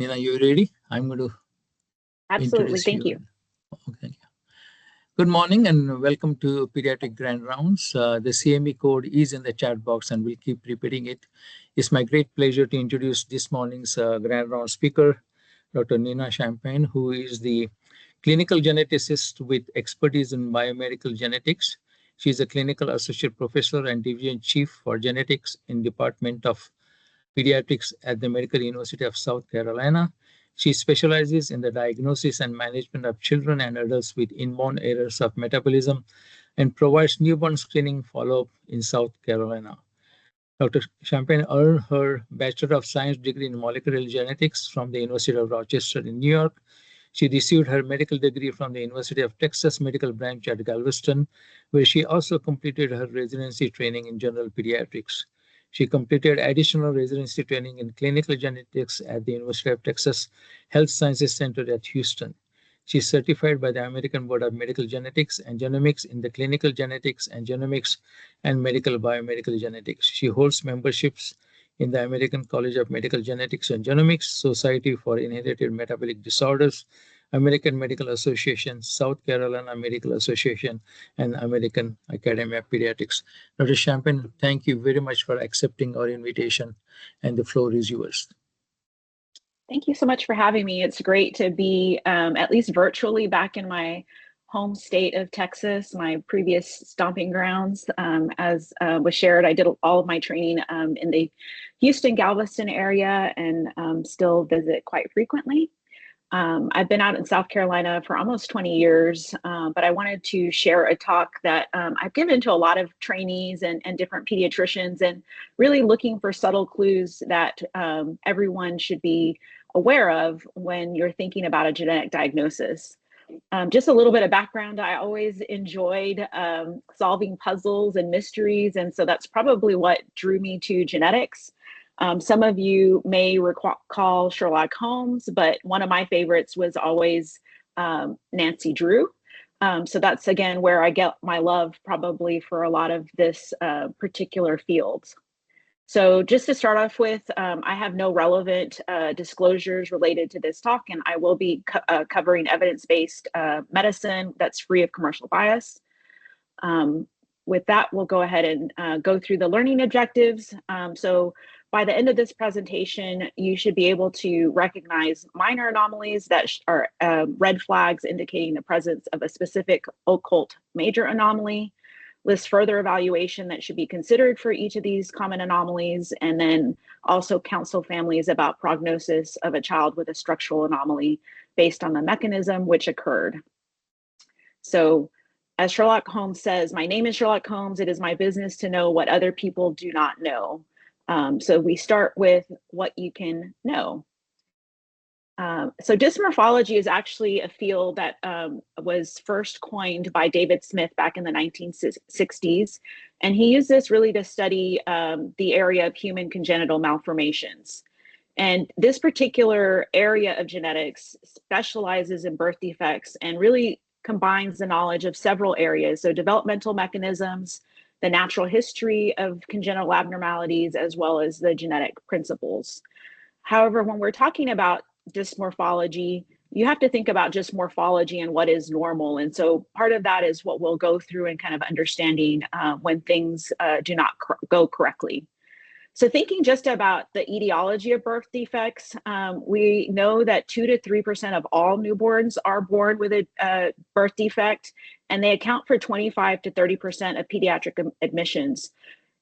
Neena, you ready? I'm going to Absolutely. introduce Thank you. you. Okay. Good morning and welcome to Pediatric Grand Rounds. The CME code is in the chat box and we'll keep repeating it. It's my great pleasure to introduce this morning's Grand Round speaker, Dr. Neena Champaigne, who is the clinical geneticist with expertise in biomedical genetics. She is a clinical associate professor and division chief for genetics in Department of Pediatrics at the Medical University of South Carolina. She specializes in the diagnosis and management of children and adults with inborn errors of metabolism and provides newborn screening follow-up in South Carolina. Dr. Champaigne earned her Bachelor of Science degree in molecular genetics from the University of Rochester in New York. She received her medical degree from the University of Texas Medical Branch at Galveston, where she also completed her residency training in general pediatrics. She completed additional residency training in clinical genetics at the University of Texas Health Sciences Center at Houston. She is certified by the American Board of Medical Genetics and Genomics in the clinical genetics and genomics and medical biomedical genetics. She holds memberships in the American College of Medical Genetics and Genomics, Society for Inherited Metabolic Disorders, American Medical Association, South Carolina Medical Association, and American Academy of Pediatrics. Dr. Champaigne, thank you very much for accepting our invitation, and the floor is yours. Thank you so much for having me. It's great to be, at least virtually, back in my home state of Texas, my previous stomping grounds. As was shared, I did all of my training in the Houston, Galveston area and still visit quite frequently. I've been out in South Carolina for almost 20 years, but I wanted to share a talk that I've given to a lot of trainees and different pediatricians, and really looking for subtle clues that everyone should be aware of when you're thinking about a genetic diagnosis. Just a little bit of background, I always enjoyed solving puzzles and mysteries, and so that's probably what drew me to genetics. Some of you may recall Sherlock Holmes, but one of my favorites was always Nancy Drew. So that's, again, where I get my love probably for a lot of this particular field. So just to start off with, I have no relevant disclosures related to this talk, and I will be covering evidence-based medicine that's free of commercial bias. With that, we'll go ahead and go through the learning objectives. So by the end of this presentation, you should be able to recognize minor anomalies that are red flags indicating the presence of a specific occult major anomaly, list further evaluation that should be considered for each of these common anomalies, and then also counsel families about prognosis of a child with a structural anomaly based on the mechanism which occurred. So, as Sherlock Holmes says, my name is Sherlock Holmes. It is my business to know what other people do not know. So we start with what you can know. So dysmorphology is actually a field that was first coined by David Smith back in the 1960s. And he used this really to study the area of human congenital malformations. And this particular area of genetics specializes in birth defects and really combines the knowledge of several areas. So developmental mechanisms, the natural history of congenital abnormalities, as well as the genetic principles. However, when we're talking about dysmorphology, you have to think about just morphology and what is normal. And so part of that is what we'll go through and kind of understanding when things do not go correctly. So thinking just about the etiology of birth defects, we know that 2 to 3% of all newborns are born with a birth defect, and they account for 25 to 30% of pediatric admissions.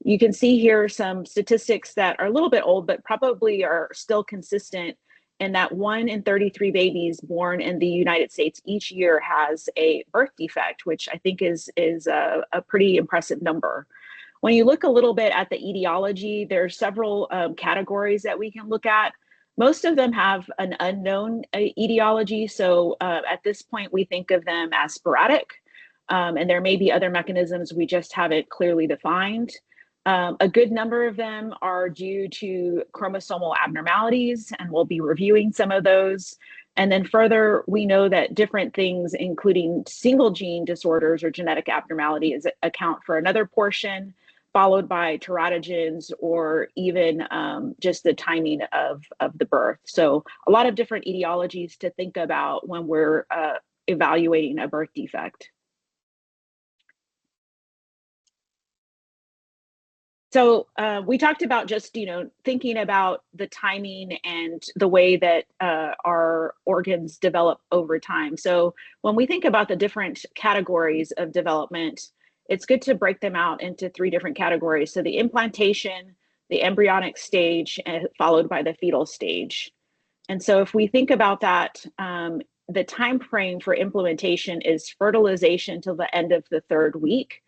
You can see here some statistics that are a little bit old, but probably are still consistent in that 1 in 33 babies born in the United States each year has a birth defect, which I think is a pretty impressive number. When you look a little bit at the etiology, there are several categories that we can look at. Most of them have an unknown etiology. So at this point, we think of them as sporadic. And there may be other mechanisms we just haven't clearly defined. A good number of them are due to chromosomal abnormalities, and we'll be reviewing some of those. And then further, we know that different things, including single gene disorders or genetic abnormalities, account for another portion. followed by teratogens, or even just the timing of the birth. So a lot of different etiologies to think about when we're evaluating a birth defect. So we talked about just, thinking about the timing and the way that our organs develop over time. So when we think about the different categories of development, it's good to break them out into 3 different categories. So the implantation, the embryonic stage, followed by the fetal stage. And so if we think about that, the time frame for implementation is fertilization till the end of the 3rd week.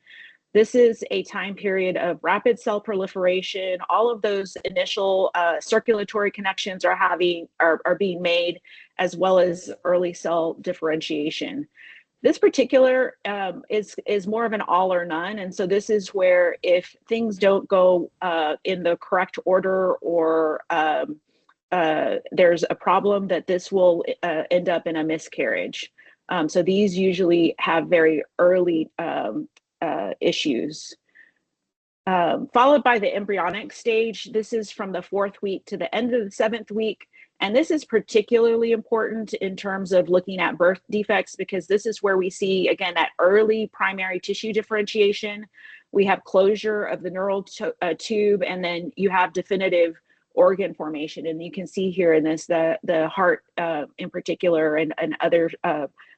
This is a time period of rapid cell proliferation. All of those initial circulatory connections are being made, as well as early cell differentiation. This particular is more of an all or none. And so this is where if things don't go in the correct order, or there's a problem, that this will end up in a miscarriage. So these usually have very early issues. Followed by the embryonic stage. This is from the 4th week to the end of the 7th week. And this is particularly important in terms of looking at birth defects, because this is where we see, again, that early primary tissue differentiation. We have closure of the neural tube, and then you have definitive organ formation. And you can see here in this, the heart in particular, and other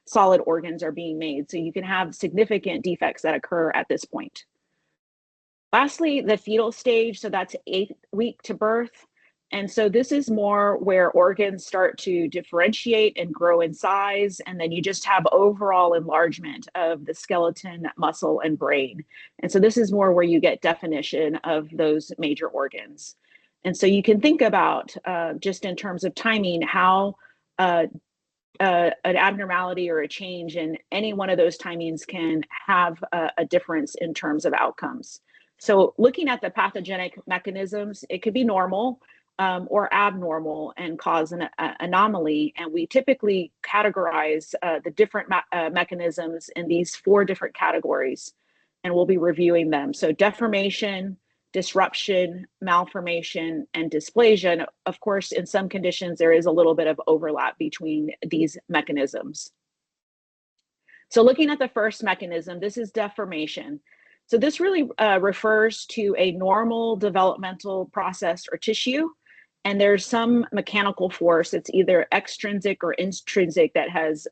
solid organs are being made. So you can have significant defects that occur at this point. Lastly, the fetal stage. So that's 8th week to birth. And so this is more where organs start to differentiate and grow in size. And then you just have overall enlargement of the skeleton, muscle, and brain. And so this is more where you get definition of those major organs. And so you can think about, just in terms of timing, how an abnormality or a change in any one of those timings can have a difference in terms of outcomes. So looking at the pathogenic mechanisms, it could be normal or abnormal and cause an anomaly. And we typically categorize the different mechanisms in these 4 different categories, and we'll be reviewing them. So deformation, disruption, malformation, and dysplasia. And of course, in some conditions, there is a little bit of overlap between these mechanisms. So looking at the first mechanism, this is deformation. So this really refers to a normal developmental process or tissue, and there's some mechanical force. It's either extrinsic or intrinsic that has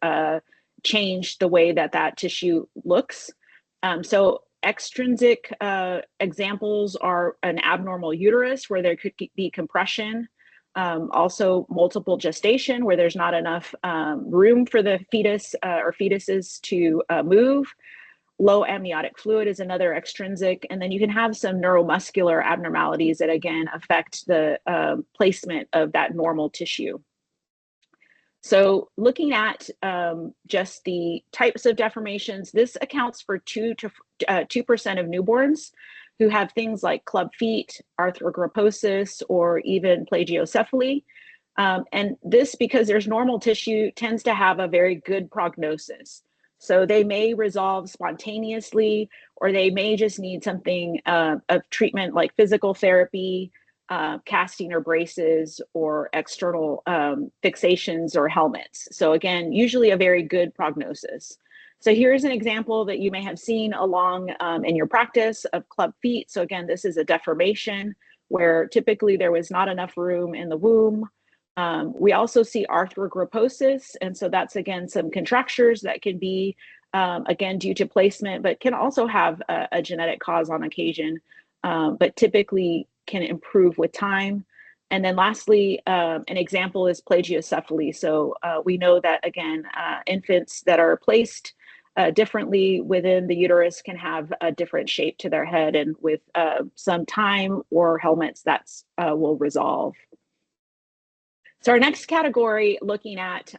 changed the way that that tissue looks. So extrinsic examples are an abnormal uterus where there could be compression, also multiple gestation where there's not enough room for the fetus or fetuses to move. Low amniotic fluid is another extrinsic. And then you can have some neuromuscular abnormalities that, again, affect the placement of that normal tissue. So looking at just the types of deformations, this accounts for 2% of newborns who have things like club feet, arthrogryposis, or even plagiocephaly. And this, because there's normal tissue, tends to have a very good prognosis. So they may resolve spontaneously, or they may just need something of treatment like physical therapy, casting or braces, or external fixations or helmets. So again, usually a very good prognosis. So here's an example that you may have seen along in your practice of club feet. So again, this is a deformation where typically there was not enough room in the womb. We also see arthrogryposis, and so that's, again, some contractures that can be, again, due to placement, but can also have a genetic cause on occasion, but typically can improve with time. And then lastly, an example is plagiocephaly. So we know that, again, infants that are placed differently within the uterus can have a different shape to their head, and with some time or helmets, that's will resolve. So our next category, looking at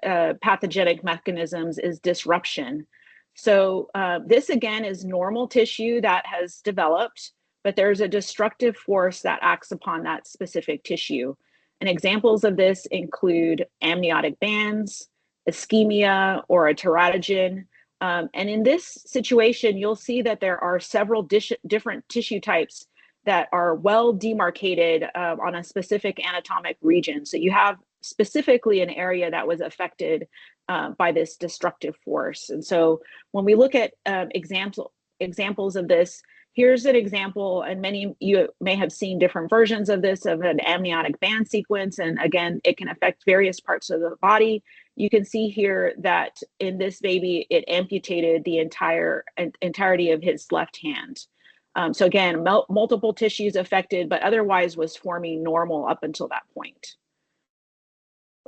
pathogenic mechanisms, is disruption. So this, again, is normal tissue that has developed, but there's a destructive force that acts upon that specific tissue. And examples of this include amniotic bands, ischemia, or a teratogen, And in this situation, you'll see that there are several different tissue types that are well demarcated on a specific anatomic region. So you have specifically an area that was affected by this destructive force. And so when we look at examples of this, here's an example, and many you may have seen different versions of this, of an amniotic band sequence. And again, it can affect various parts of the body. You can see here that in this baby, it amputated the entirety of his left hand. So again, multiple tissues affected, but otherwise was forming normal up until that point.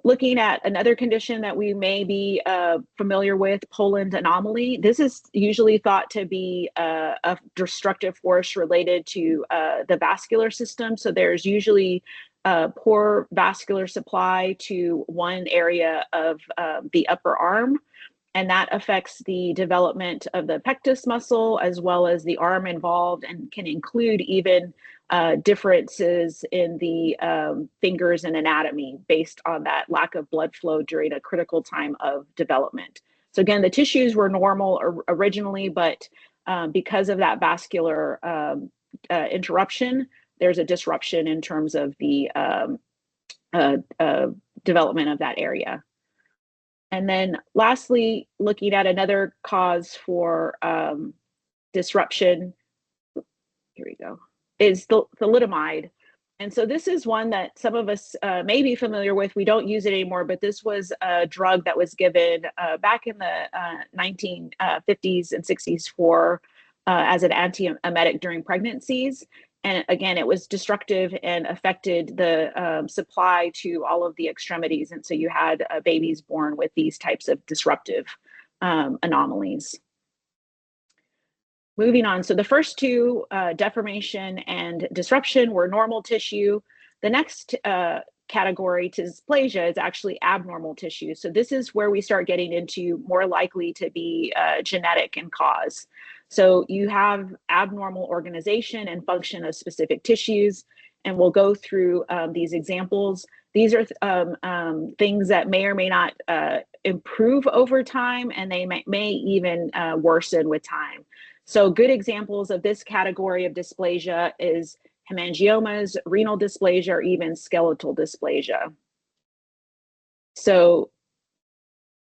Looking at another condition that we may be familiar with, Poland anomaly. This is usually thought to be a destructive force related to the vascular system. So there's usually poor vascular supply to one area of the upper arm, and that affects the development of the pectus muscle as well as the arm involved, and can include even differences in the fingers and anatomy based on that lack of blood flow during a critical time of development. So again, the tissues were normal originally, but because of that vascular interruption, there's a disruption in terms of the development of that area. And then lastly, looking at another cause for disruption, here we go, is thalidomide. And so this is one that some of us may be familiar with. We don't use it anymore, but this was a drug that was given back in the 1950s and 60s for as an antiemetic during pregnancies. And again, it was destructive and affected the supply to all of the extremities. And so you had babies born with these types of disruptive anomalies. Moving on, so the first two, deformation and disruption, were normal tissue. The next category, dysplasia, is actually abnormal tissue. So this is where we start getting into more likely to be genetic in cause. So you have abnormal organization and function of specific tissues, and we'll go through these examples. These are things that may or may not improve over time, and they may even worsen with time. So good examples of this category of dysplasia is hemangiomas, renal dysplasia, or even skeletal dysplasia. So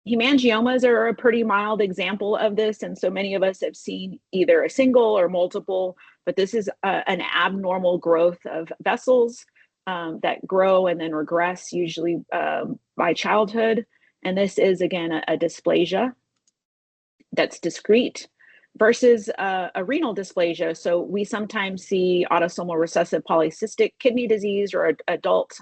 hemangiomas are a pretty mild example of this, and so many of us have seen either a single or multiple, but this is an abnormal growth of vessels that grow and then regress, usually by childhood. And this is, again, a dysplasia that's discrete, versus a renal dysplasia. So we sometimes see autosomal recessive polycystic kidney disease, or adult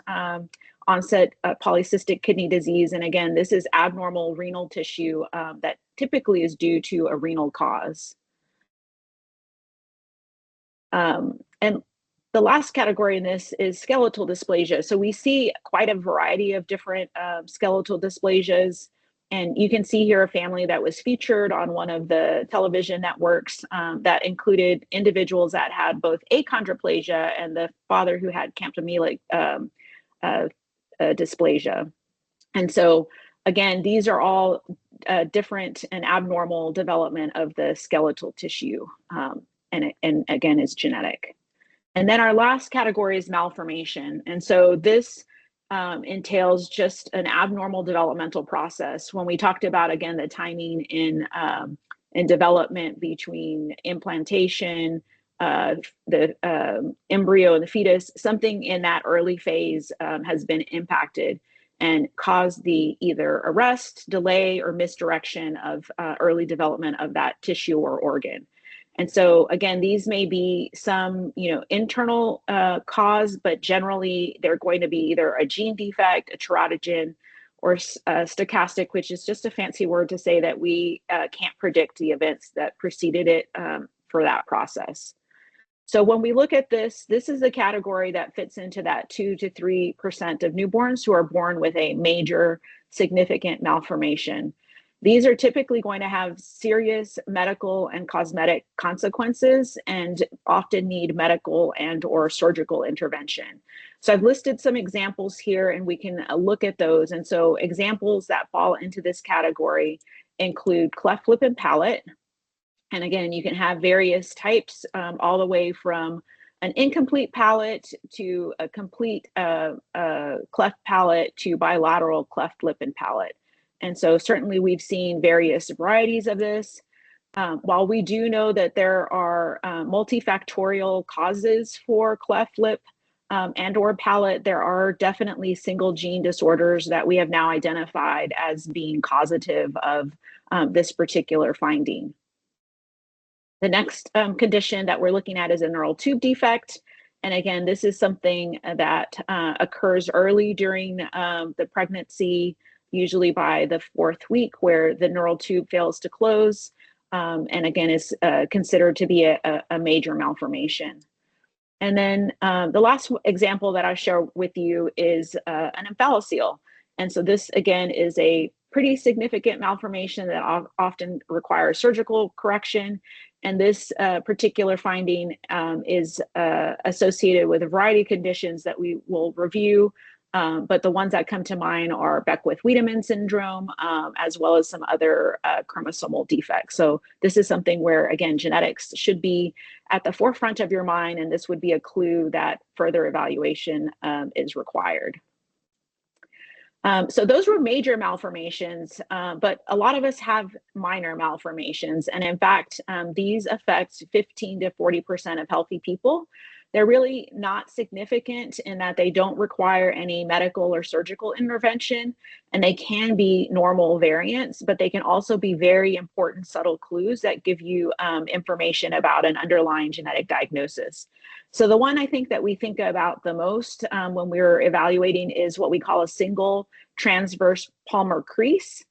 onset polycystic kidney disease. And again, this is abnormal renal tissue that typically is due to a renal cause. And the last category in this is skeletal dysplasia. So we see quite a variety of different skeletal dysplasias. And you can see here a family that was featured on one of the television networks that included individuals that had both achondroplasia and the father who had camptomelic dysplasia. And so, again, these are all different and abnormal development of the skeletal tissue, and again, is genetic. And then our last category is malformation. And so this entails just an abnormal developmental process. When we talked about, again, the timing in development between implantation, the embryo and the fetus, something in that early phase has been impacted and caused the either arrest, delay, or misdirection of early development of that tissue or organ. And so, again, these may be some, internal cause, but generally they're going to be either a gene defect, a teratogen, or stochastic, which is just a fancy word to say that we can't predict the events that preceded it for that process. So when we look at this is a category that fits into that 2 to 3% of newborns who are born with a major significant malformation. These are typically going to have serious medical and cosmetic consequences and often need medical and or surgical intervention. So I've listed some examples here and we can look at those. And so examples that fall into this category include cleft lip and palate. And again, you can have various types, all the way from an incomplete palate to a complete cleft palate to bilateral cleft lip and palate. And so certainly we've seen various varieties of this. While we do know that there are multifactorial causes for cleft lip and or palate, there are definitely single gene disorders that we have now identified as being causative of this particular finding. The next condition that we're looking at is a neural tube defect. And again, this is something that occurs early during the pregnancy, usually by the 4th week, where the neural tube fails to close, and again is considered to be a major malformation. And then the last example that I share with you is an omphalocele. And so this, again, is a pretty significant malformation that often requires surgical correction. And this particular finding is associated with a variety of conditions that we will review. But the ones that come to mind are Beckwith-Wiedemann syndrome, as well as some other chromosomal defects. So this is something where, again, genetics should be at the forefront of your mind, and this would be a clue that further evaluation is required. So those were major malformations, but a lot of us have minor malformations. And in fact, these affect 15 to 40% of healthy people. They're really not significant in that they don't require any medical or surgical intervention, and they can be normal variants, but they can also be very important subtle clues that give you information about an underlying genetic diagnosis. So the one I think that we think about the most when we're evaluating is what we call a single transverse palmar crease.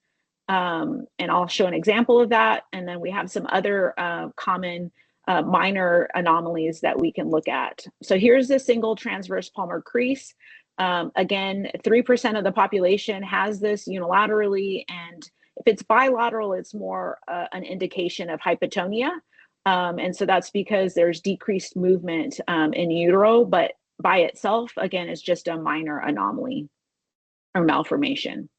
And I'll show an example of that. And then we have some other common minor anomalies that we can look at. So here's the single transverse palmar crease. Again, 3% of the population has this unilaterally. And if it's bilateral, it's more an indication of hypotonia. And so that's because there's decreased movement in utero, but by itself, again, is just a minor anomaly or malformation.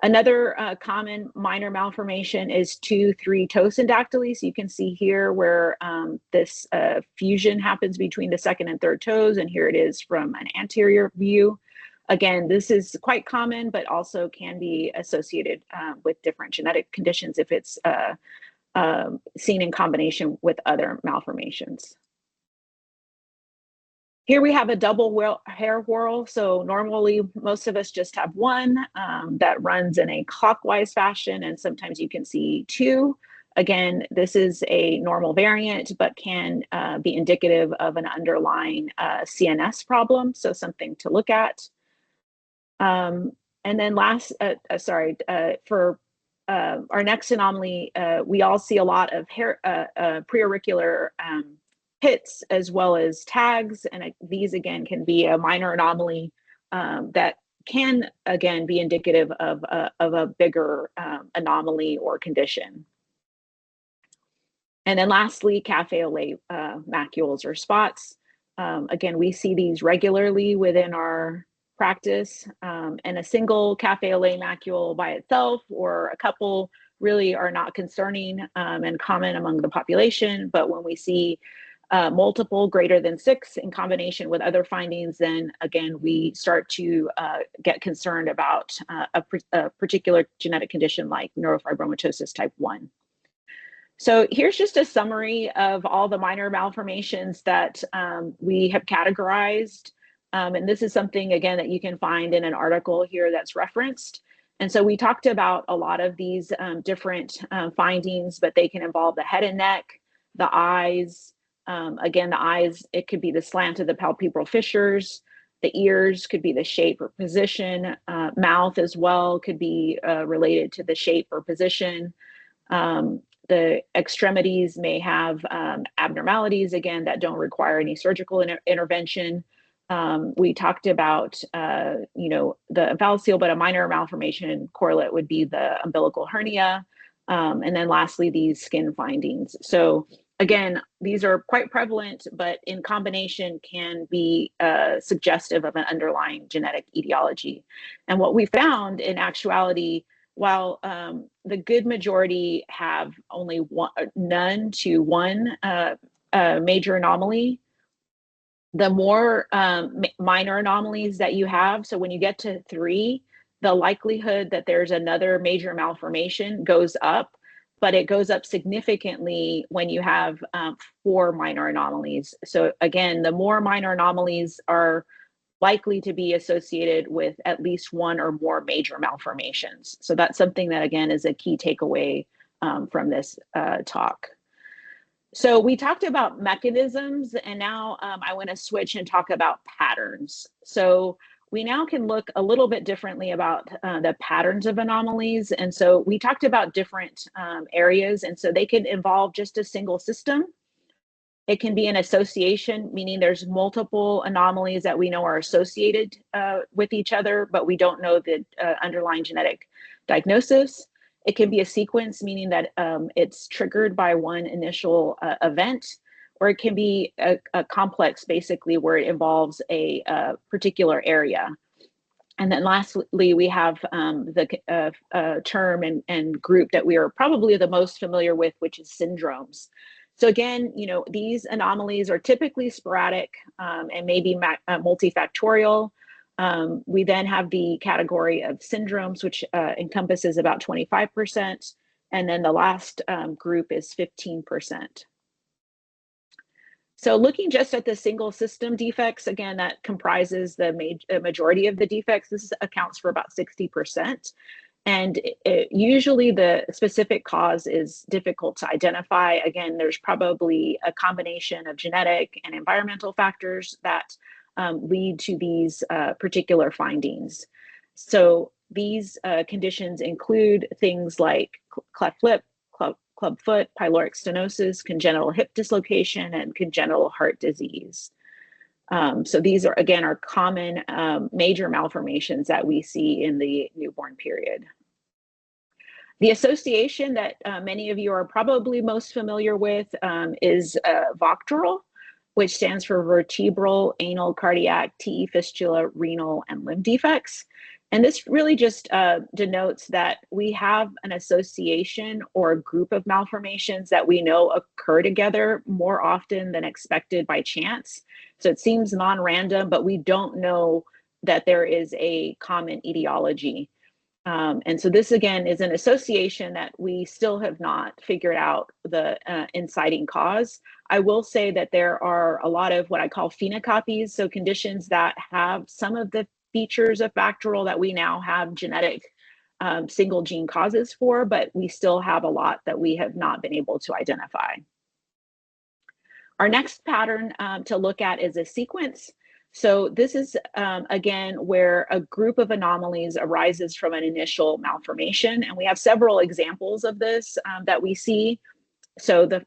Another common minor malformation is 2-3 toe syndactyly. So you can see here where this fusion happens between the second and third toes, and here it is from an anterior view. Again, this is quite common, but also can be associated with different genetic conditions if it's seen in combination with other malformations. Here we have a double hair whorl. So normally most of us just have one that runs in a clockwise fashion, and sometimes you can see two. Again, this is a normal variant, but can be indicative of an underlying CNS problem, so something to look at. And then for our next anomaly, we all see a lot of hair, preauricular pits as well as tags, and these again can be a minor anomaly that can again be indicative of a bigger anomaly or condition. And then lastly, café-au-lait macules or spots. Again, we see these regularly within our practice, and a single café-au-lait macule by itself or a couple really are not concerning and common among the population. But when we see multiple greater than 6 in combination with other findings, then again, we start to get concerned about a particular genetic condition like neurofibromatosis type 1. So here's just a summary of all the minor malformations that we have categorized. And this is something, again, that you can find in an article here that's referenced. And so we talked about a lot of these different findings, but they can involve the head and neck, the eyes. Again, the eyes, it could be the slant of the palpebral fissures. The ears could be the shape or position. Mouth as well could be related to the shape or position. The extremities may have abnormalities, again, that don't require any surgical intervention. We talked about, the omphalocele, but a minor malformation correlate would be the umbilical hernia. And then lastly, these skin findings. So again, these are quite prevalent, but in combination can be suggestive of an underlying genetic etiology. And what we found in actuality while the good majority have only none to one major anomaly, the more minor anomalies that you have, so when you get to 3, the likelihood that there's another major malformation goes up, but it goes up significantly when you have 4 minor anomalies. So again, the more minor anomalies are likely to be associated with at least 1 or more major malformations. So that's something that, again, is a key takeaway from this talk. So we talked about mechanisms, and now I want to switch and talk about patterns. So we now can look a little bit differently about the patterns of anomalies. And so we talked about different areas, and so they can involve just a single system. It can be an association, meaning there's multiple anomalies that we know are associated with each other, but we don't know the underlying genetic diagnosis. It can be a sequence, meaning that it's triggered by one initial event, or it can be a complex, basically, where it involves a particular area. And then lastly, we have the term and group that we are probably the most familiar with, which is syndromes. So again, these anomalies are typically sporadic and maybe multifactorial. We then have the category of syndromes, which encompasses about 25%. And then the last group is 15%. So looking just at the single system defects, again, that comprises the majority of the defects. This accounts for about 60%. And usually the specific cause is difficult to identify. Again, there's probably a combination of genetic and environmental factors that lead to these particular findings. So these conditions include things like cleft lip, club foot, pyloric stenosis, congenital hip dislocation, and congenital heart disease. So these are, again, are common major malformations that we see in the newborn period. The association that many of you are probably most familiar with is VOCTRL, which stands for vertebral, anal, cardiac, TE fistula, renal, and limb defects. And this really just denotes that we have an association or a group of malformations that we know occur together more often than expected by chance. So it seems non-random, but we don't know that there is a common etiology. And so this, again, is an association that we still have not figured out the inciting cause. I will say that there are a lot of what I call phenocopies, so conditions that have some of the features of VOCTRL that we now have genetic single gene causes for, but we still have a lot that we have not been able to identify. Our next pattern to look at is a sequence. So this is, again, where a group of anomalies arises from an initial malformation. And we have several examples of this that we see. So the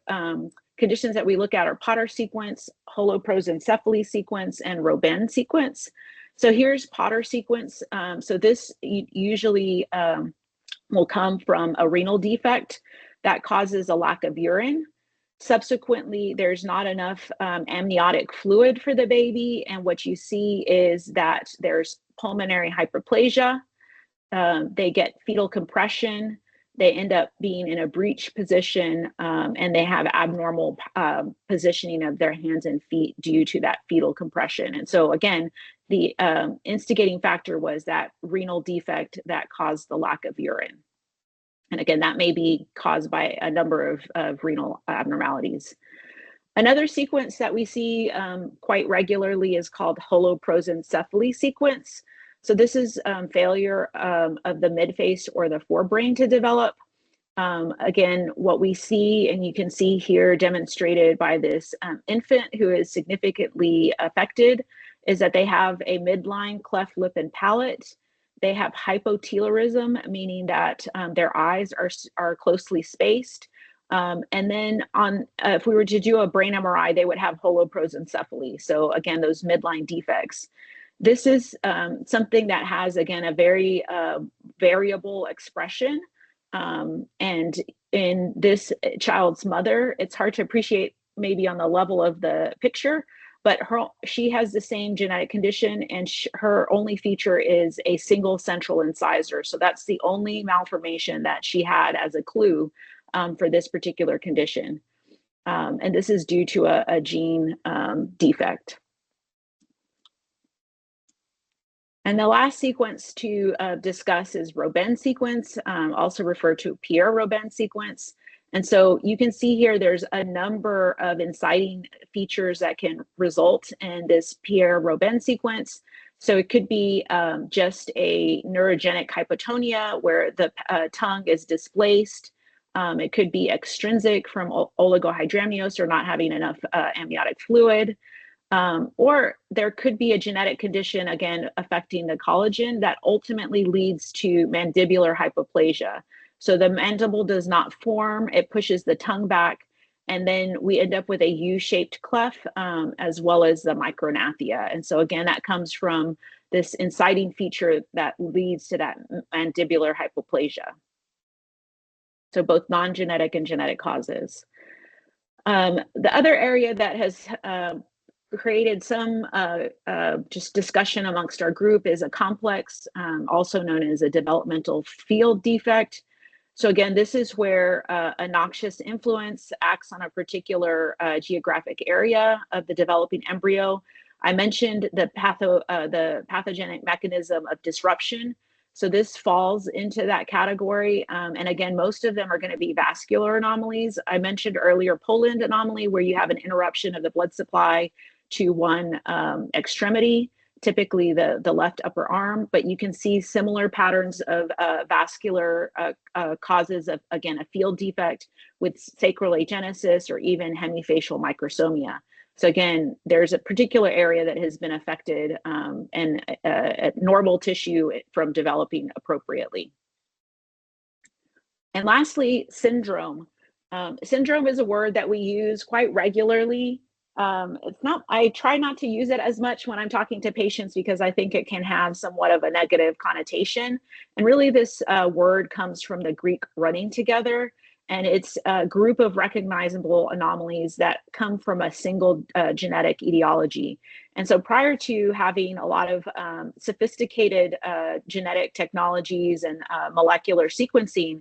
conditions that we look at are Potter sequence, holoprosencephaly sequence, and Robin sequence. So here's Potter sequence. So this usually will come from a renal defect that causes a lack of urine. Subsequently, there's not enough amniotic fluid for the baby, and what you see is that there's pulmonary hyperplasia. They get fetal compression. They end up being in a breech position, and they have abnormal positioning of their hands and feet due to that fetal compression. And so again, the instigating factor was that renal defect that caused the lack of urine. And again, that may be caused by a number of renal abnormalities. Another sequence that we see quite regularly is called holoprosencephaly sequence. So this is failure of the midface or the forebrain to develop. Again, what we see, and you can see here demonstrated by this infant who is significantly affected, is that they have a midline cleft lip and palate. They have hypotelorism, meaning that their eyes are closely spaced. And then if we were to do a brain MRI, they would have holoprosencephaly. So again, those midline defects. This is something that has, again, a very variable expression. And in this child's mother, it's hard to appreciate maybe on the level of the picture, but she has the same genetic condition, and her only feature is a single central incisor. So that's the only malformation that she had as a clue for this particular condition. And this is due to a gene defect. And the last sequence to discuss is Robin sequence, also referred to Pierre-Robin sequence. And so you can see here, there's a number of inciting features that can result in this Pierre-Robin sequence. So it could be just a neurogenic hypotonia where the tongue is displaced. It could be extrinsic from oligohydramnios, or not having enough amniotic fluid. Or there could be a genetic condition, again, affecting the collagen that ultimately leads to mandibular hypoplasia. So the mandible does not form, it pushes the tongue back, and then we end up with a U-shaped cleft, as well as the micrognathia. And so again, that comes from this inciting feature that leads to that mandibular hypoplasia. So both non-genetic and genetic causes. The other area that has created some just discussion amongst our group is a complex, also known as a developmental field defect. So again, this is where a noxious influence acts on a particular geographic area of the developing embryo. I mentioned the pathogenic mechanism of disruption. So this falls into that category. And again, most of them are going to be vascular anomalies. I mentioned earlier Poland anomaly, where you have an interruption of the blood supply to one extremity, typically the left upper arm, but you can see similar patterns of vascular causes of, again, a field defect with sacral agenesis or even hemifacial microsomia. So again, there's a particular area that has been affected and normal tissue from developing appropriately. And lastly, syndrome. Syndrome is a word that we use quite regularly. I try not to use it as much when I'm talking to patients because I think it can have somewhat of a negative connotation. And really this word comes from the Greek running together, and it's a group of recognizable anomalies that come from a single genetic etiology. And so prior to having a lot of sophisticated genetic technologies and molecular sequencing,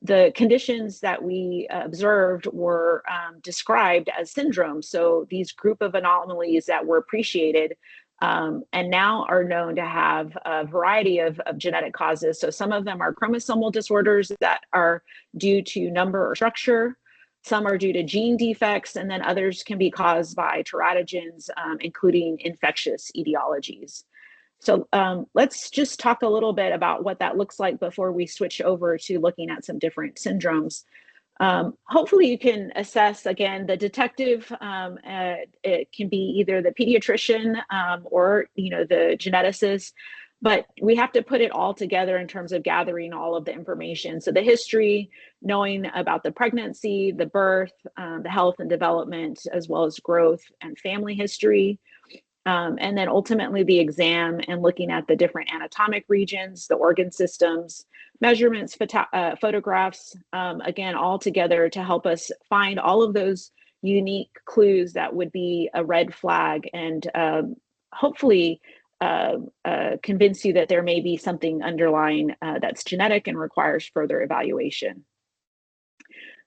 the conditions that we observed were described as syndromes. So these group of anomalies that were appreciated and now are known to have a variety of genetic causes. So some of them are chromosomal disorders that are due to number or structure. Some are due to gene defects, and then others can be caused by teratogens, including infectious etiologies. So let's just talk a little bit about what that looks like before we switch over to looking at some different syndromes. Hopefully you can assess, again, the detective. It can be either the pediatrician or the geneticist, but we have to put it all together in terms of gathering all of the information. So the history, knowing about the pregnancy, the birth, the health and development, as well as growth and family history. And then ultimately the exam and looking at the different anatomic regions, the organ systems, measurements, photographs, again, all together to help us find all of those unique clues that would be a red flag and hopefully convince you that there may be something underlying that's genetic and requires further evaluation.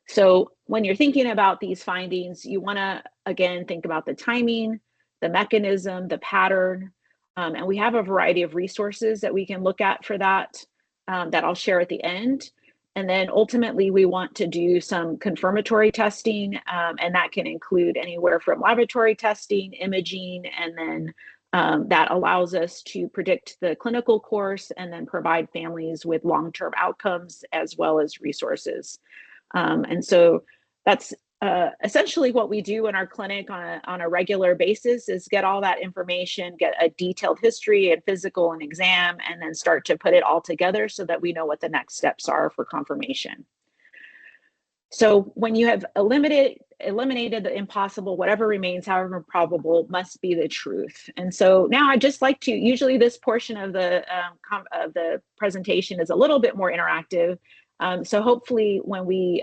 So when you're thinking about these findings, you want to, again, think about the timing, the mechanism, the pattern, and we have a variety of resources that we can look at for that, that I'll share at the end. And then ultimately we want to do some confirmatory testing, and that can include anywhere from laboratory testing, imaging, and then that allows us to predict the clinical course and then provide families with long-term outcomes as well as resources. And so that's essentially what we do in our clinic on a regular basis is get all that information, get a detailed history and physical and exam, and then start to put it all together so that we know what the next steps are for confirmation. So when you have eliminated the impossible, whatever remains, however probable, must be the truth. And so now I'd just like to, usually this portion of the presentation is a little bit more interactive. So hopefully when we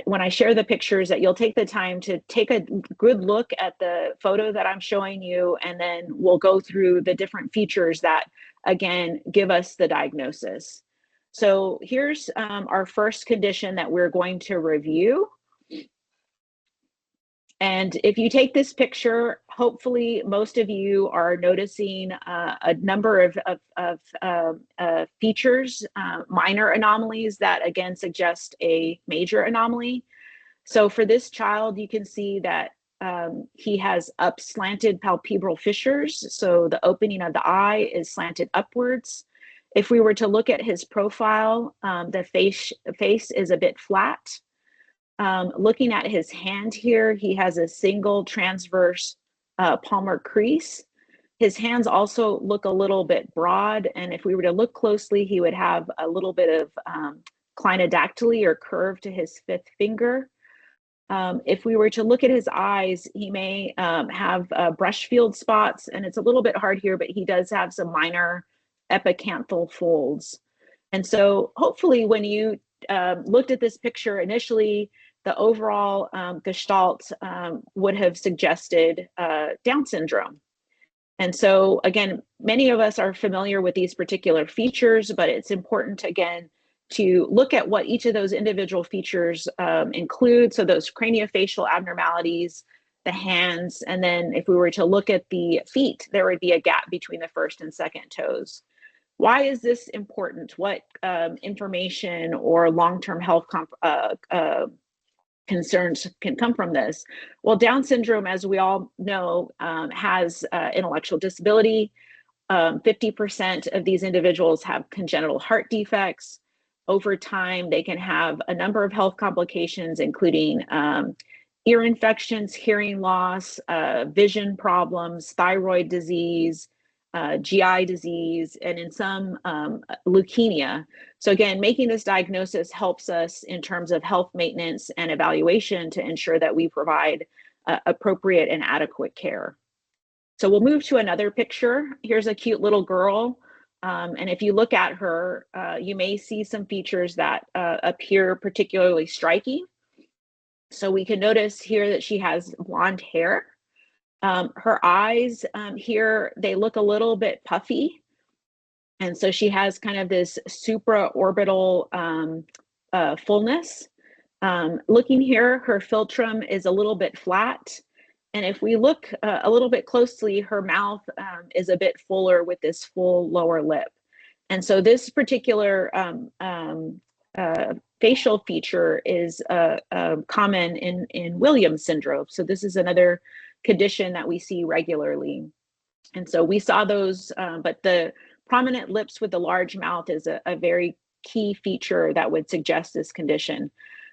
when I share the pictures, that you'll take the time to take a good look at the photo that I'm showing you, and then we'll go through the different features that, again, give us the diagnosis. So here's our first condition that we're going to review. And if you take this picture, hopefully most of you are noticing a number of features, minor anomalies that again suggest a major anomaly. So for this child, you can see that he has slanted palpebral fissures. So the opening of the eye is slanted upwards. If we were to look at his profile, the face is a bit flat. Looking at his hand here, he has a single transverse palmar crease. His hands also look a little bit broad, and if we were to look closely, he would have a little bit of clinodactyly or curve to his fifth finger. If we were to look at his eyes, he may have brush field spots, and it's a little bit hard here, but he does have some minor epicanthal folds. And so hopefully when you looked at this picture initially, the overall gestalt would have suggested Down syndrome. And so again, many of us are familiar with these particular features, but it's important, again, to look at what each of those individual features include. So those craniofacial abnormalities, the hands, and then if we were to look at the feet, there would be a gap between the first and second toes. Why is this important? What information or long-term health concerns can come from this? Well, Down syndrome, as we all know, has intellectual disability. 50% of these individuals have congenital heart defects. Over time, they can have a number of health complications, including ear infections, hearing loss, vision problems, thyroid disease, GI disease, and in some leukemia. So again, making this diagnosis helps us in terms of health maintenance and evaluation to ensure that we provide appropriate and adequate care. So we'll move to another picture. Here's a cute little girl. And if you look at her, you may see some features that appear particularly striking. So we can notice here that she has blonde hair. Her eyes here, they look a little bit puffy. And so she has kind of this supraorbital fullness. Looking here, her philtrum is a little bit flat. And if we look a little bit closely, her mouth is a bit fuller with this full lower lip. And so this particular facial feature is common in Williams syndrome. So this is another condition that we see regularly. And so we saw those, but the prominent lips with the large mouth is a very key feature that would suggest this condition.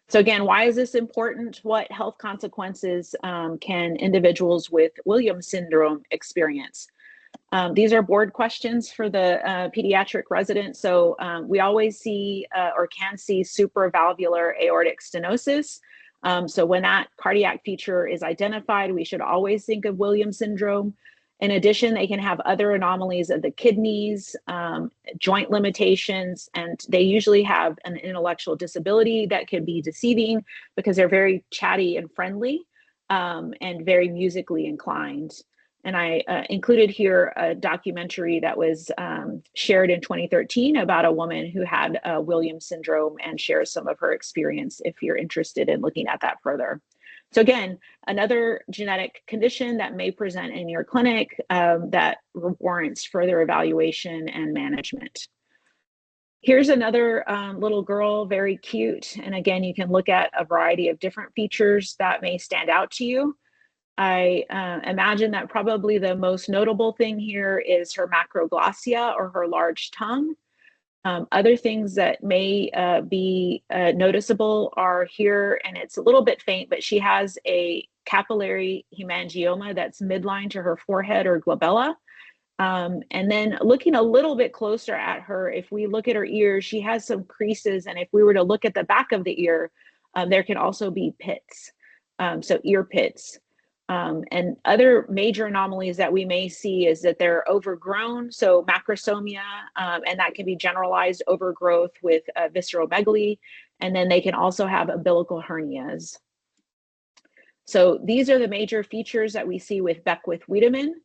So again, why is this important? What health consequences can individuals with Williams syndrome experience? These are board questions for the pediatric residents. So we always see or can see supravalvular aortic stenosis. So when that cardiac feature is identified, we should always think of Williams syndrome. In addition, they can have other anomalies of the kidneys, joint limitations, and they usually have an intellectual disability that can be deceiving because they're very chatty and friendly and very musically inclined. And I included here a documentary that was shared in 2013 about a woman who had Williams syndrome and shares some of her experience if you're interested in looking at that further. So again, another genetic condition that may present in your clinic that warrants further evaluation and management. Here's another little girl, very cute. And again, you can look at a variety of different features that may stand out to you. I imagine that probably the most notable thing here is her macroglossia, or her large tongue. Other things that may be noticeable are here, and it's a little bit faint, but she has a capillary hemangioma that's midline to her forehead or glabella. And then looking a little bit closer at her, if we look at her ears, she has some creases, and if we were to look at the back of the ear, there can also be pits, so ear pits. And other major anomalies that we may see is that they're overgrown, so macrosomia, and that can be generalized overgrowth with visceromegaly. And then they can also have umbilical hernias. So these are the major features that we see with Beckwith-Wiedemann.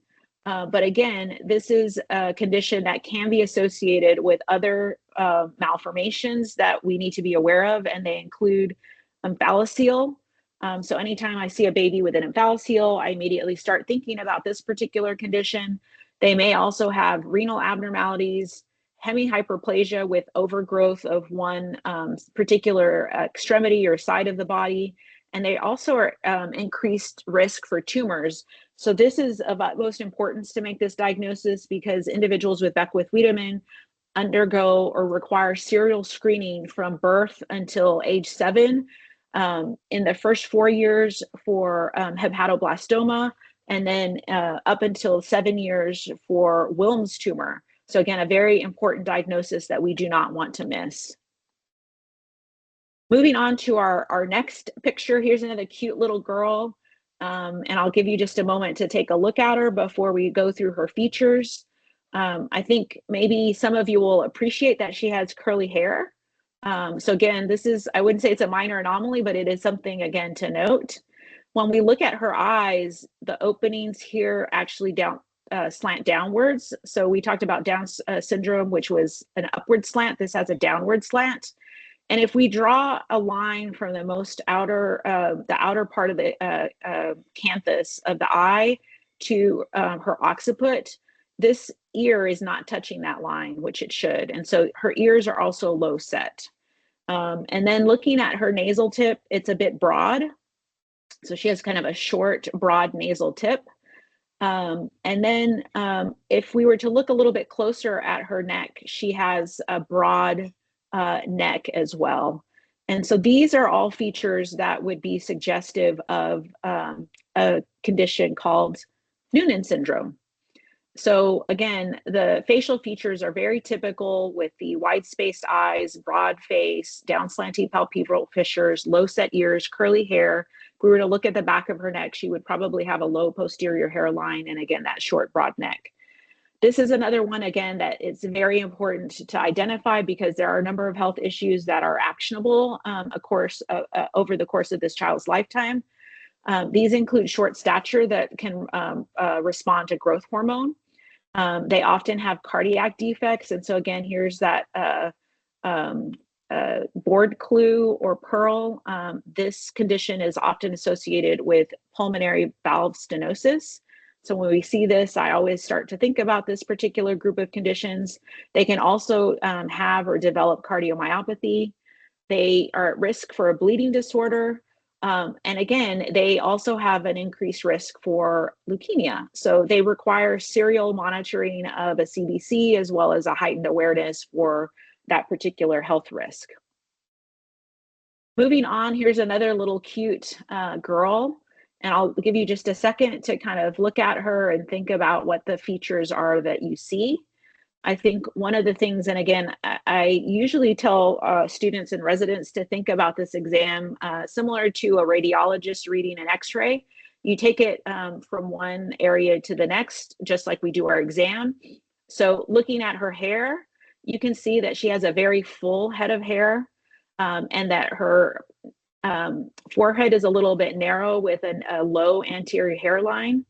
But again, this is a condition that can be associated with other malformations that we need to be aware of, and they include omphalocele. So anytime I see a baby with an omphalocele, I immediately start thinking about this particular condition. They may also have renal abnormalities, hemihyperplasia with overgrowth of one particular extremity or side of the body, and they also are increased risk for tumors. So this is of utmost importance to make this diagnosis because individuals with Beckwith-Wiedemann undergo or require serial screening from birth until age 7. In the first 4 years for hepatoblastoma, and then up until 7 years for Wilms tumor. So again, a very important diagnosis that we do not want to miss. Moving on to our next picture, here's another cute little girl. And I'll give you just a moment to take a look at her before we go through her features. I think maybe some of you will appreciate that she has curly hair. So again, this is, I wouldn't say it's a minor anomaly, but it is something again to note. When we look at her eyes, the openings here actually slant downwards. So we talked about Down syndrome, which was an upward slant. This has a downward slant. And if we draw a line from the most outer, the outer part of the canthus of the eye to her occiput, this ear is not touching that line, which it should. And so her ears are also low set. And then looking at her nasal tip, it's a bit broad. So she has kind of a short, broad nasal tip. And then if we were to look a little bit closer at her neck, she has a broad neck as well. And so these are all features that would be suggestive of a condition called Noonan syndrome. So again, the facial features are very typical with the wide-spaced eyes, broad face, down slanting palpebral fissures, low set ears, curly hair. If we were to look at the back of her neck, she would probably have a low posterior hairline and again, that short, broad neck. This is another one, again, that it's very important to identify because there are a number of health issues that are actionable, of course, over the course of this child's lifetime. These include short stature that can respond to growth hormone. They often have cardiac defects. And so again, here's that board clue or pearl. This condition is often associated with pulmonary valve stenosis. So when we see this, I always start to think about this particular group of conditions. They can also have or develop cardiomyopathy. They are at risk for a bleeding disorder. And again, they also have an increased risk for leukemia. So they require serial monitoring of a CBC as well as a heightened awareness for that particular health risk. Moving on, here's another little cute girl. And I'll give you just a second to kind of look at her and think about what the features are that you see. I think one of the things, and again, I usually tell students and residents to think about this exam similar to a radiologist reading an x-ray. You take it from one area to the next, just like we do our exam. So looking at her hair, you can see that she has a very full head of hair and that her forehead is a little bit narrow with a low anterior hairline.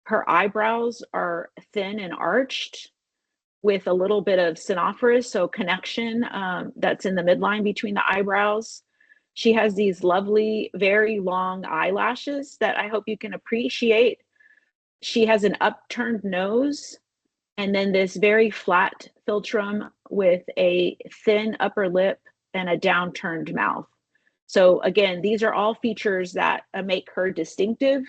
Her eyebrows are thin and arched with a little bit of synophorus, so connection that's in the midline between the eyebrows. She has these lovely, very long eyelashes that I hope you can appreciate. She has an upturned nose and then this very flat philtrum with a thin upper lip and a downturned mouth. So again, these are all features that make her distinctive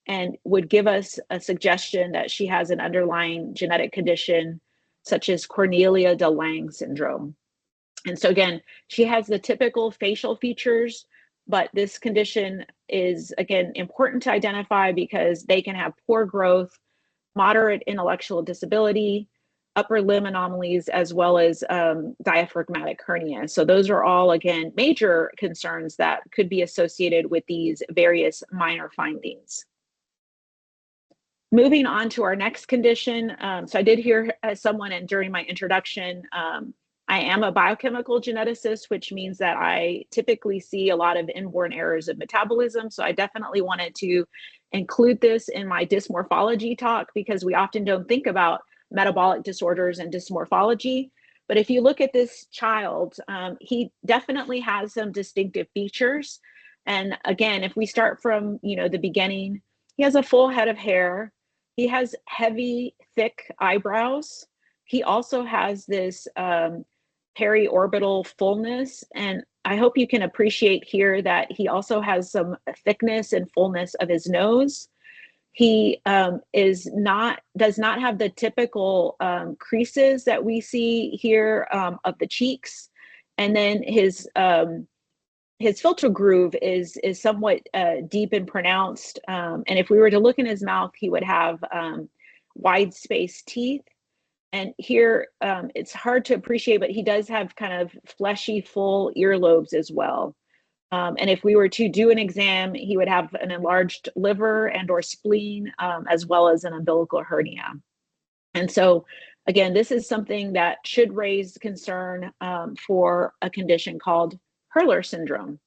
and would give us a suggestion that she has an underlying genetic condition such as Cornelia de Lange syndrome. And so again, she has the typical facial features, but this condition is, again, important to identify because they can have poor growth, moderate intellectual disability, upper limb anomalies, as well as diaphragmatic hernia. So those are all, again, major concerns that could be associated with these various minor findings. Moving on to our next condition. So I did hear someone during my introduction I am a biochemical geneticist, which means that I typically see a lot of inborn errors of metabolism. So I definitely wanted to include this in my dysmorphology talk because we often don't think about metabolic disorders and dysmorphology. But if you look at this child, he definitely has some distinctive features. And again, if we start from, the beginning, he has a full head of hair. He has heavy, thick eyebrows. He also has this periorbital fullness. And I hope you can appreciate here that he also has some thickness and fullness of his nose. He does not have the typical creases that we see here of the cheeks. And then his filter groove is somewhat deep and pronounced. And if we were to look in his mouth, he would have wide spaced teeth. And here, it's hard to appreciate, but he does have kind of fleshy, full earlobes as well. And if we were to do an exam, he would have an enlarged liver and or spleen, as well as an umbilical hernia. And so, again, this is something that should raise concern for a condition called Hurler syndrome.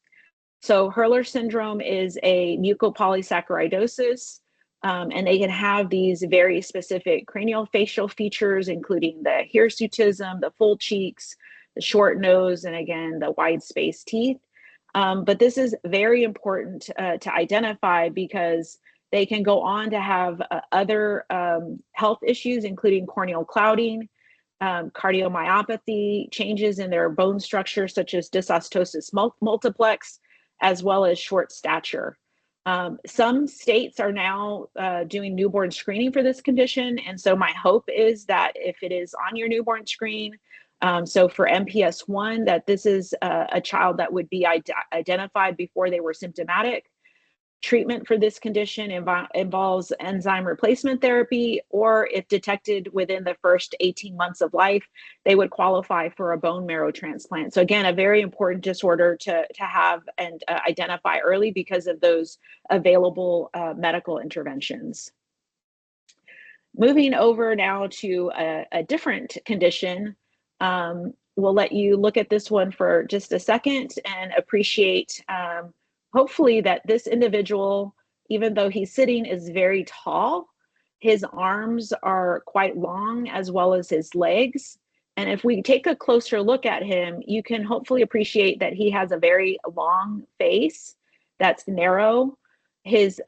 So Hurler syndrome is a mucopolysaccharidosis. And they can have these very specific craniofacial features, including the hirsutism, the full cheeks, the short nose, and again, the wide spaced teeth. But this is very important to identify because they can go on to have other health issues, including corneal clouding, cardiomyopathy, changes in their bone structure, such as dysostosis multiplex, as well as short stature. Some states are now doing newborn screening for this condition. And so my hope is that if it is on your newborn screen, so for MPS 1, that this is a child that would be identified before they were symptomatic. Treatment for this condition involves enzyme replacement therapy, or if detected within the first 18 months of life, they would qualify for a bone marrow transplant. So again, a very important disorder to have and identify early because of those available medical interventions. Moving over now to a different condition, we'll let you look at this one for just a second and appreciate hopefully that this individual, even though he's sitting, is very tall. His arms are quite long, as well as his legs. And if we take a closer look at him, you can hopefully appreciate that he has a very long face that's narrow. His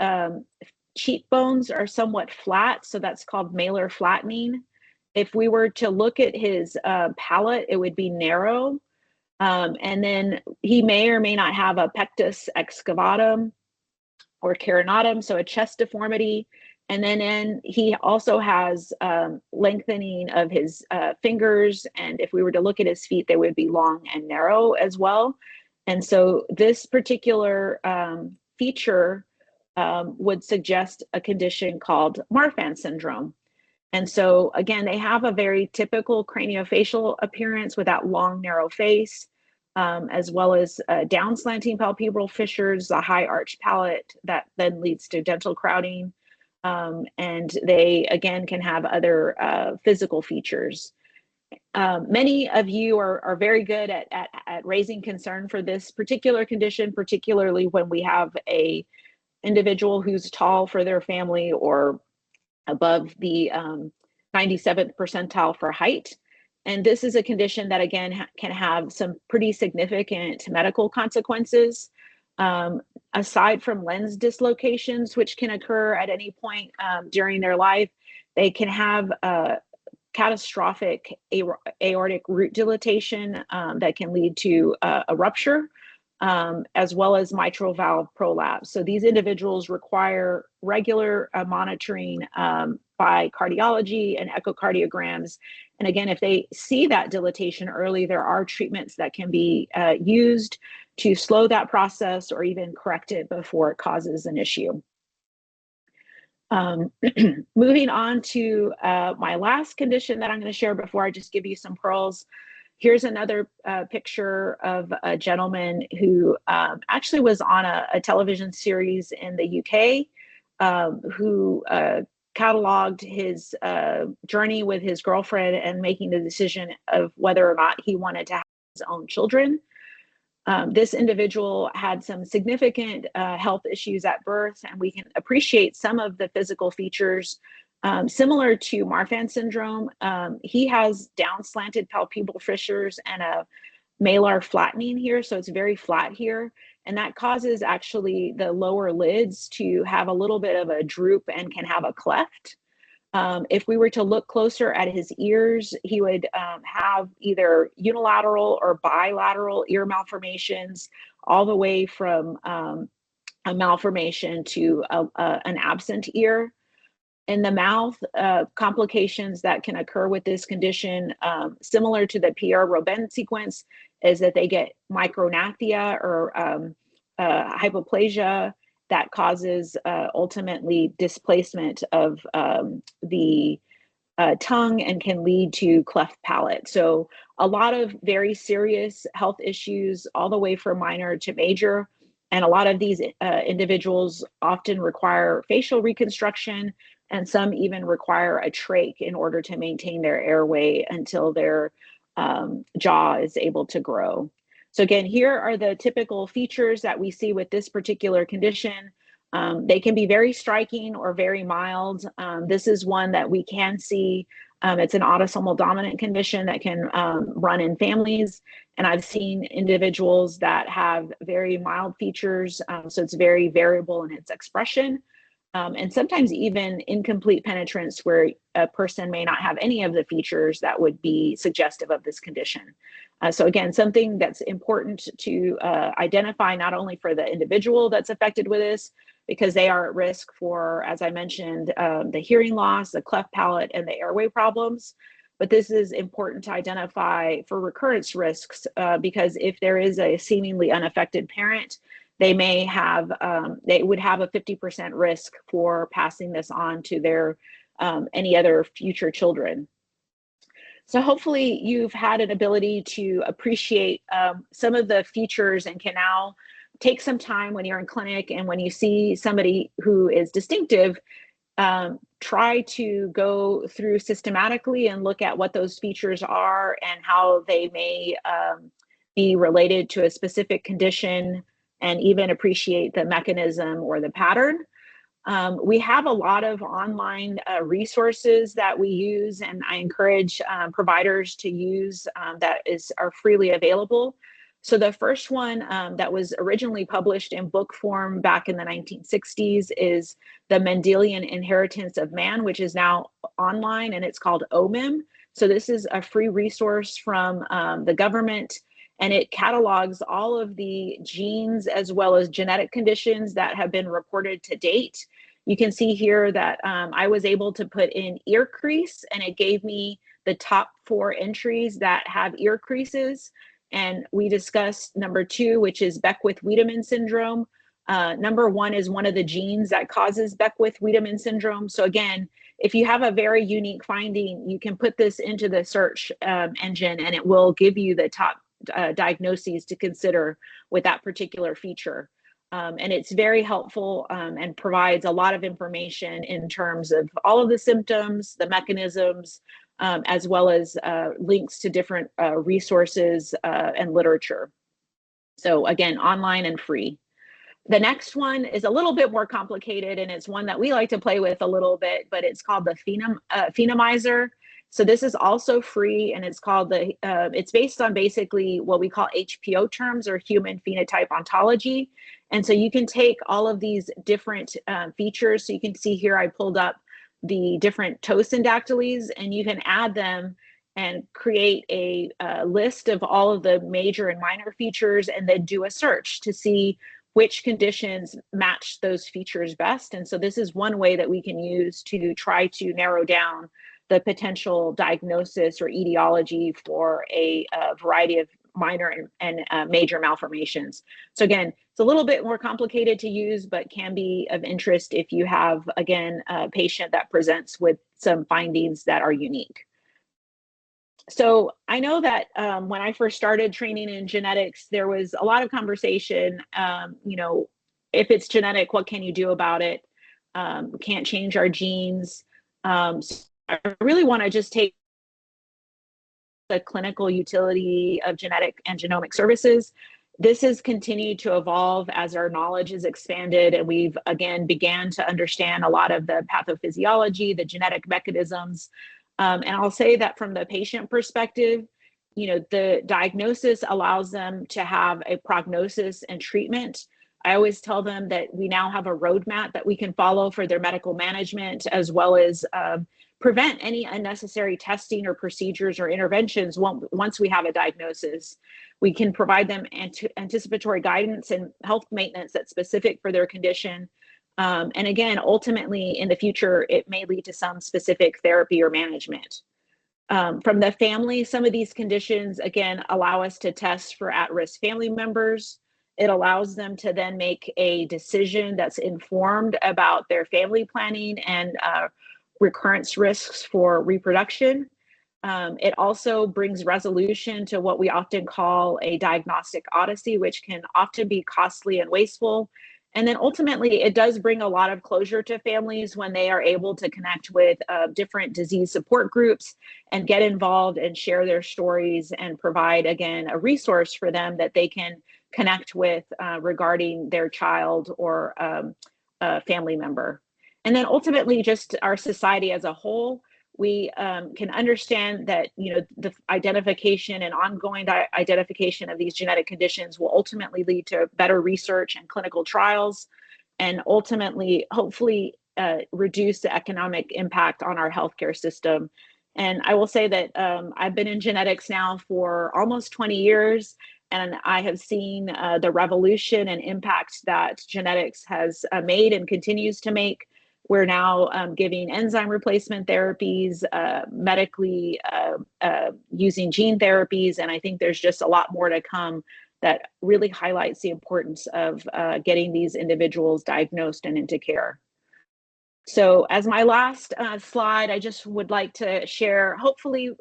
cheekbones are somewhat flat, so that's called malar flattening. If we were to look at his palate, it would be narrow. And then he may or may not have a pectus excavatum or carinatum, so a chest deformity. And then he also has lengthening of his fingers. And if we were to look at his feet, they would be long and narrow as well. And so this particular feature would suggest a condition called Marfan syndrome. And so again, they have a very typical craniofacial appearance with that long, narrow face, as well as down slanting palpebral fissures, a high arch palate that then leads to dental crowding. And they, again, can have other physical features. Many of you are very good at raising concern for this particular condition, particularly when we have a individual who's tall for their family or above the 97th percentile for height. And this is a condition that, again, can have some pretty significant medical consequences. Aside from lens dislocations, which can occur at any point during their life, they can have catastrophic aortic root dilatation that can lead to a rupture, as well as mitral valve prolapse. So these individuals require regular monitoring by cardiology and echocardiograms. And again, if they see that dilatation early, there are treatments that can be used to slow that process or even correct it before it causes an issue. Moving on to my last condition that I'm going to share before I just give you some pearls. Here's another picture of a gentleman who actually was on a television series in the UK, who cataloged his journey with his girlfriend and making the decision of whether or not he wanted to have his own children. This individual had some significant health issues at birth, and we can appreciate some of the physical features similar to Marfan syndrome. He has down slanted palpebral fissures and a malar flattening here, so it's very flat here, and that causes actually the lower lids to have a little bit of a droop and can have a cleft. If we were to look closer at his ears, he would have either unilateral or bilateral ear malformations, all the way from a malformation to an absent ear. In the mouth, complications that can occur with this condition, similar to the Pierre-Robin sequence, is that they get micrognathia or hypoplasia that causes ultimately displacement of the tongue and can lead to cleft palate. So a lot of very serious health issues, all the way from minor to major. And a lot of these individuals often require facial reconstruction, and some even require a trach in order to maintain their airway until their jaw is able to grow. So again, here are the typical features that we see with this particular condition. They can be very striking or very mild. This is one that we can see. It's an autosomal dominant condition that can run in families. And I've seen individuals that have very mild features, so it's very variable in its expression. And sometimes even incomplete penetrance, where a person may not have any of the features that would be suggestive of this condition. So again, something that's important to identify, not only for the individual that's affected with this, because they are at risk for, as I mentioned, the hearing loss, the cleft palate, and the airway problems. But this is important to identify for recurrence risks, because if there is a seemingly unaffected parent, they may have, they would have a 50% risk for passing this on to their any other future children. So hopefully you've had an ability to appreciate some of the features, and can now take some time when you're in clinic and when you see somebody who is distinctive, try to go through systematically and look at what those features are and how they may be related to a specific condition, and even appreciate the mechanism or the pattern. We have a lot of online resources that we use, and I encourage providers to use that are freely available. So the first one that was originally published in book form back in the 1960s is The Mendelian Inheritance of Man, which is now online, and it's called OMIM. So this is a free resource from the government, and it catalogs all of the genes as well as genetic conditions that have been reported to date. You can see here that I was able to put in ear crease, and it gave me the top 4 entries that have ear creases. And we discussed number 2, which is Beckwith-Wiedemann syndrome. Number 1 is one of the genes that causes Beckwith-Wiedemann syndrome. So again, if you have a very unique finding, you can put this into the search engine, and it will give you the top diagnoses to consider with that particular feature. And it's very helpful and provides a lot of information in terms of all of the symptoms, the mechanisms, as well as links to different resources and literature. So again, online and free. The next one is a little bit more complicated, and it's one that we like to play with a little bit, but it's called the Phenomizer. So this is also free, and it's called the, it's based on basically what we call HPO terms, or human phenotype ontology. And so you can take all of these different features. So you can see here, I pulled up the different toe syndactyles, and you can add them and create a list of all of the major and minor features, and then do a search to see which conditions match those features best. And so this is one way that we can use to try to narrow down the potential diagnosis or etiology for a variety of minor and major malformations. So again, it's a little bit more complicated to use, but can be of interest if you have, again, a patient that presents with some findings that are unique. So I know that when I first started training in genetics, there was a lot of conversation, you know, if it's genetic, what can you do about it? We can't change our genes. So I really want to just take the clinical utility of genetic and genomic services. This has continued to evolve as our knowledge has expanded, and we've again began to understand a lot of the pathophysiology, the genetic mechanisms. And I'll say that from the patient perspective, you know, the diagnosis allows them to have a prognosis and treatment. I always tell them that we now have a roadmap that we can follow for their medical management, as well as prevent any unnecessary testing or procedures or interventions once we have a diagnosis. We can provide them anticipatory guidance and health maintenance that's specific for their condition. And again, ultimately in the future, it may lead to some specific therapy or management. From the family, some of these conditions, again, allow us to test for at-risk family members. It allows them to then make a decision that's informed about their family planning and recurrence risks for reproduction. It also brings resolution to what we often call a diagnostic odyssey, which can often be costly and wasteful. And then ultimately, it does bring a lot of closure to families when they are able to connect with different disease support groups and get involved and share their stories and provide, again, a resource for them that they can connect with regarding their child or family member. And then ultimately, just our society as a whole, we can understand that, you know, the identification and ongoing identification of these genetic conditions will ultimately lead to better research and clinical trials, and ultimately, hopefully, reduce the economic impact on our healthcare system. And I will say that I've been in genetics now for almost 20 years, and I have seen the revolution and impact that genetics has made and continues to make. We're now giving enzyme replacement therapies, medically using gene therapies, and I think there's just a lot more to come that really highlights the importance of getting these individuals diagnosed and into care. So as my last slide, I just would like to share, hopefully,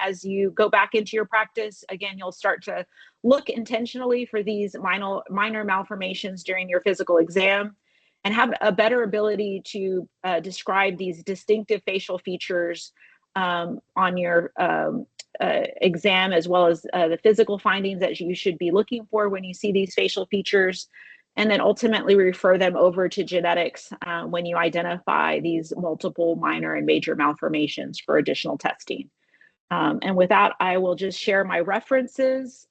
as you go back into your practice, again, you'll start to look intentionally for these minor malformations during your physical exam and have a better ability to describe these distinctive facial features on your exam, as well as the physical findings that you should be looking for when you see these facial features, and then ultimately refer them over to genetics when you identify these multiple minor and major malformations for additional testing. And with that, I will just share my references.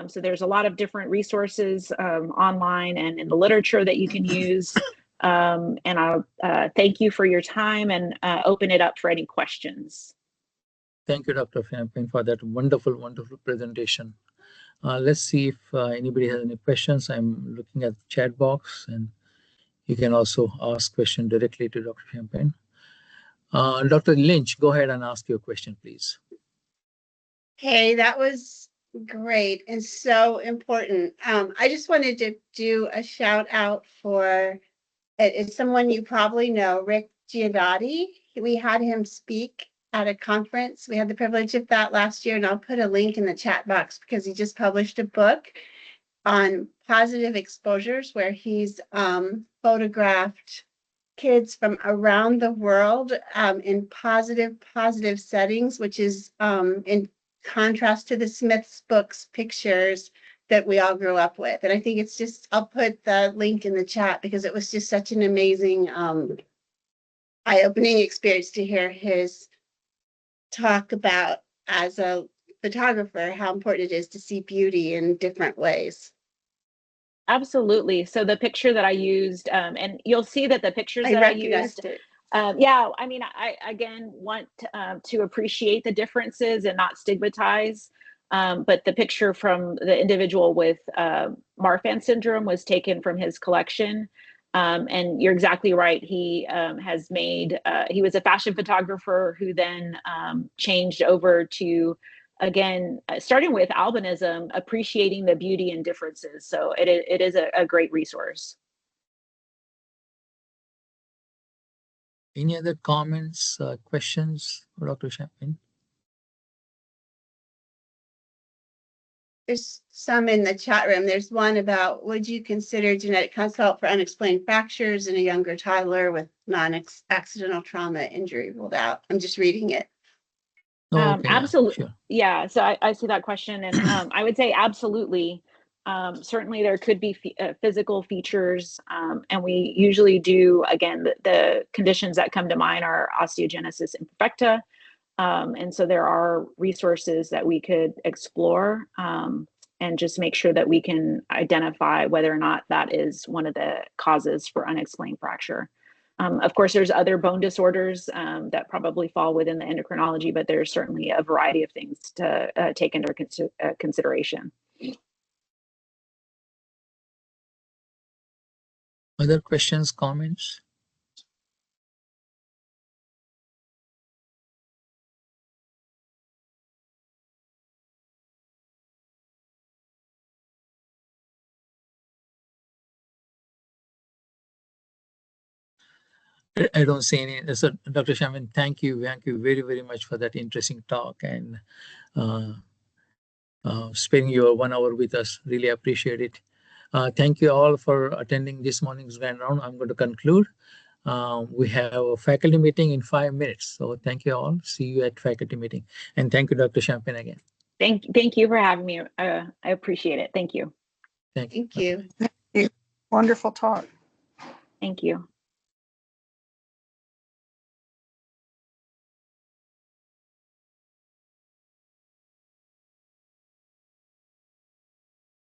So there's a lot of different resources online and in the literature that you can use. And I'll thank you for your time and open it up for any questions. Thank you, Dr. Champaigne, for that wonderful, wonderful presentation. Let's see if anybody has any questions. I'm looking at the chat box, and you can also ask questions directly to Dr. Champaigne. Dr. Lynch, go ahead and ask your question, please. Hey, that was great and so important. I just wanted to do a shout out for it's someone you probably know, Rick Giudotti. We had him speak at a conference. We had the privilege of that last year, and I'll put a link in the chat box because he just published a book on positive exposures where he's photographed kids from around the world in positive settings, which is in contrast to the Smith's books pictures that we all grew up with. And I think it's just, I'll put the link in the chat because it was just such an amazing eye-opening experience to hear his talk about, as a photographer, how important it is to see beauty in different ways. Absolutely. So the picture that I used, and you'll see that the pictures that I used, yeah, I mean, I again want to appreciate the differences and not stigmatize. But the picture from the individual with Marfan syndrome was taken from his collection. And you're exactly right. He has made, he was a fashion photographer who then changed over to, again, starting with albinism, appreciating the beauty and differences. So it is a great resource. Any other comments, questions for Dr. Champaigne? there's some in the chat room. There's one about, would you consider genetic consult for unexplained fractures in a younger toddler with non-accidental trauma injury ruled out? I'm just reading it. Oh, okay, Absolutely. sure. Yeah. So I see that question, and I would say absolutely. Certainly, there could be physical features, and we usually do. Again, the conditions that come to mind are osteogenesis imperfecta, and so there are resources that we could explore, and just make sure that we can identify whether or not that is one of the causes for unexplained fracture. Of course, there's other bone disorders that probably fall within the endocrinology, but there's certainly a variety of things to take into consideration. Other questions, comments? I don't see any. So, Dr. Champaigne, thank you very, very much for that interesting talk and spending your 1 hour with us. Really appreciate it. Thank you all for attending this morning's grand round. I'm going to conclude. We have a faculty meeting in 5 minutes. So thank you all. See you at faculty meeting. And thank you, Dr. Champaigne, again. Thank you for having me. I appreciate it. Thank you. Thank you. Thank you. Wonderful talk. Thank you.